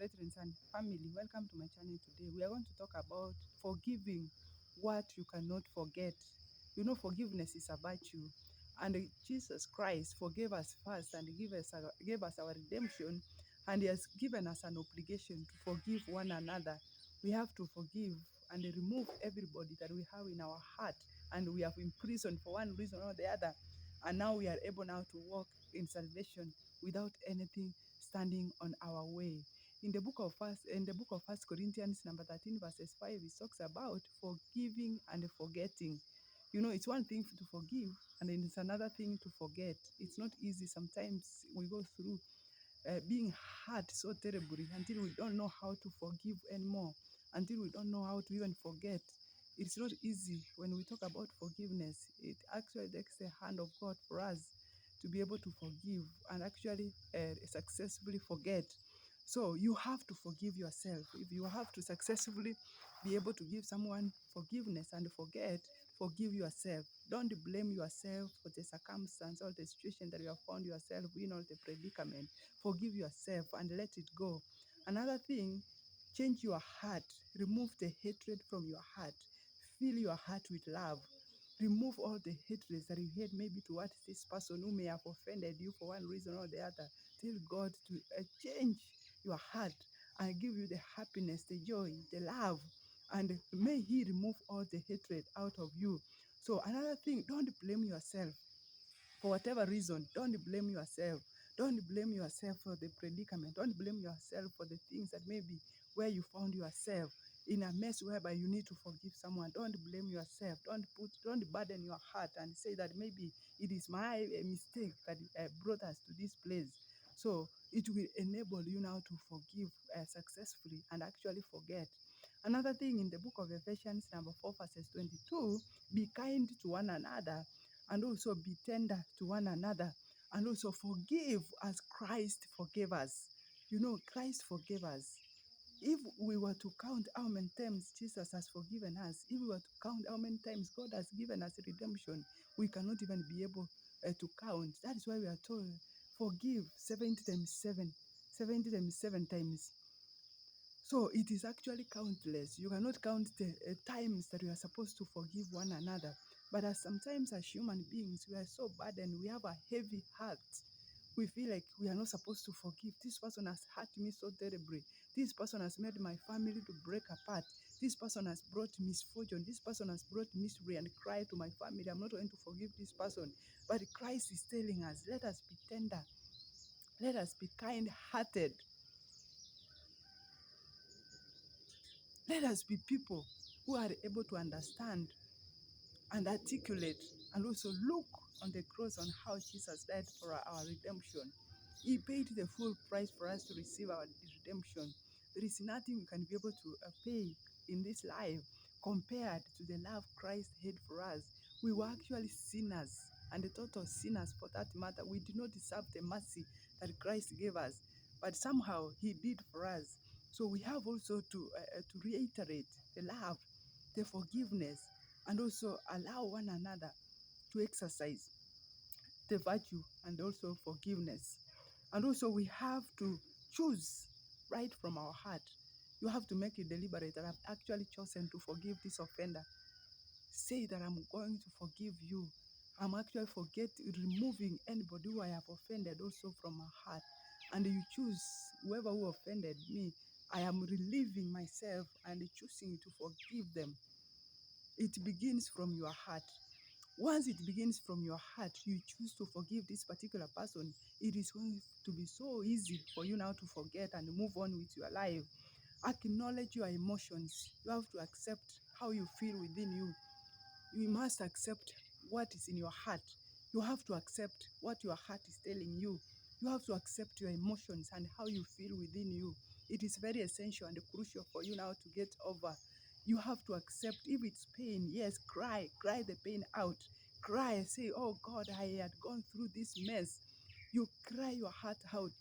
brethren and family, welcome to my channel today. We are going to talk about forgiving what you cannot forget. You know, forgiveness is a virtue, and Jesus Christ forgave us first and gave us our redemption, and He has given us an obligation to forgive one another. We have to forgive and remove everybody that we have in our heart, and we have imprisoned for one reason or the other, and now we are able now to walk in salvation without anything standing on our way. In the book of First Corinthians, number 13, verses 5, it talks about forgiving and forgetting. You know, it's one thing to forgive, and then it's another thing to forget. It's not easy. Sometimes we go through being hurt so terribly until we don't know how to forgive anymore, until we don't know how to even forget. It's not easy. When we talk about forgiveness, it actually takes the hand of God for us to be able to forgive and actually successfully forget. So you have to forgive yourself. If you have to successfully be able to give someone forgiveness and forget, forgive yourself. Don't blame yourself for the circumstance or the situation that you have found yourself in, or the predicament. Forgive yourself and let it go. Another thing, change your heart. Remove the hatred from your heart. Fill your heart with love. Remove all the hatred that you had maybe towards this person who may have offended you for one reason or the other. Tell God to change your heart and give you the happiness, the joy, the love, and may He remove all the hatred out of you. So another thing, don't blame yourself. For whatever reason, don't blame yourself. Don't blame yourself for the predicament. Don't blame yourself for the things that maybe where you found yourself in a mess whereby you need to forgive someone. Don't blame yourself. Don't burden your heart and say that maybe it is my mistake that brought us to this place. So it will enable you now to forgive successfully and actually forget. Another thing, in the book of Ephesians number 4 verses 22, be kind to one another, and also be tender to one another, and also forgive as Christ forgave us. You know, Christ forgave us. If we were to count how many times Jesus has forgiven us, if we were to count how many times God has given us redemption, we cannot even be able to count. That is why we are told, forgive 70 times 7, 70 times 7 times. So it is actually countless. You cannot count the times that we are supposed to forgive one another. But sometimes as human beings, we are so burdened. We have a heavy heart. We feel like we are not supposed to forgive. This person has hurt me so terribly. This person has made my family to break apart. This person has brought misfortune. This person has brought misery and cry to my family. I'm not going to forgive this person. But Christ is telling us, let us be tender. Let us be kind-hearted. Let us be people who are able to understand and articulate and also look on the cross on how Jesus died for our redemption. He paid the full price for us to receive our redemption. There is nothing we can be able to pay in this life compared to the love Christ had for us. We were actually sinners, and the total sinners for that matter. We did not deserve the mercy that Christ gave us, but somehow He did for us. So we have also to reiterate the love, the forgiveness, and also allow one another to exercise the virtue and also forgiveness. And also we have to choose right from our heart. You have to make it deliberate that I've actually chosen to forgive this offender. Say that I'm going to forgive you. I'm actually removing anybody who I have offended also from my heart. And you choose whoever who offended me. I am relieving myself and choosing to forgive them. It begins from your heart. Once it begins from your heart, you choose to forgive this particular person, it is going to be so easy for you now to forget and move on with your life. Acknowledge your emotions. You have to accept how you feel within you. You must accept what is in your heart. You have to accept what your heart is telling you. You have to accept your emotions and how you feel within you. It is very essential and crucial for you now to get over. You have to accept if it's pain. Yes, cry the pain out. Cry, say, oh God, I had gone through this mess. You cry your heart out.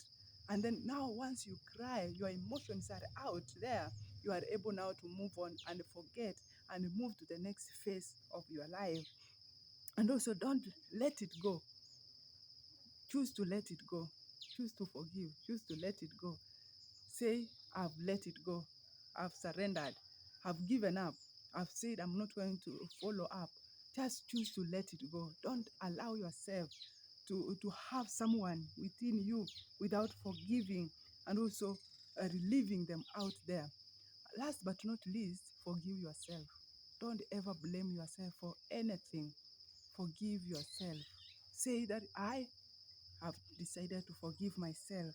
And then now once you cry, your emotions are out there. You are able now to move on and forget and move to the next phase of your life. And also don't let it go. Choose to let it go. Choose to forgive. Choose to let it go. Say, I've let it go. I've surrendered. I've given up. I've said I'm not going to follow up. Just choose to let it go. Don't allow yourself to have someone within you without forgiving and also relieving them out there. Last but not least, forgive yourself. Don't ever blame yourself for anything. Forgive yourself. Say that I have decided to forgive myself.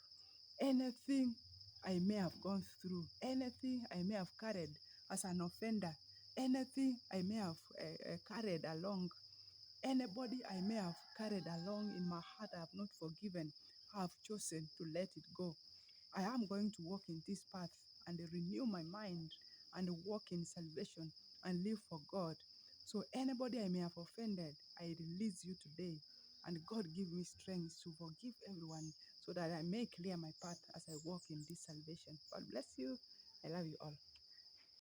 Anything I may have gone through, anything I may have carried as an offender, anything I may have carried along, anybody I may have carried along in my heart I have not forgiven, I have chosen to let it go. I am going to walk in this path and renew my mind and walk in salvation and live for God. So anybody I may have offended, I release you today. And God give me strength to forgive everyone so that I may clear my path as I walk in this salvation. God bless you. I love you all.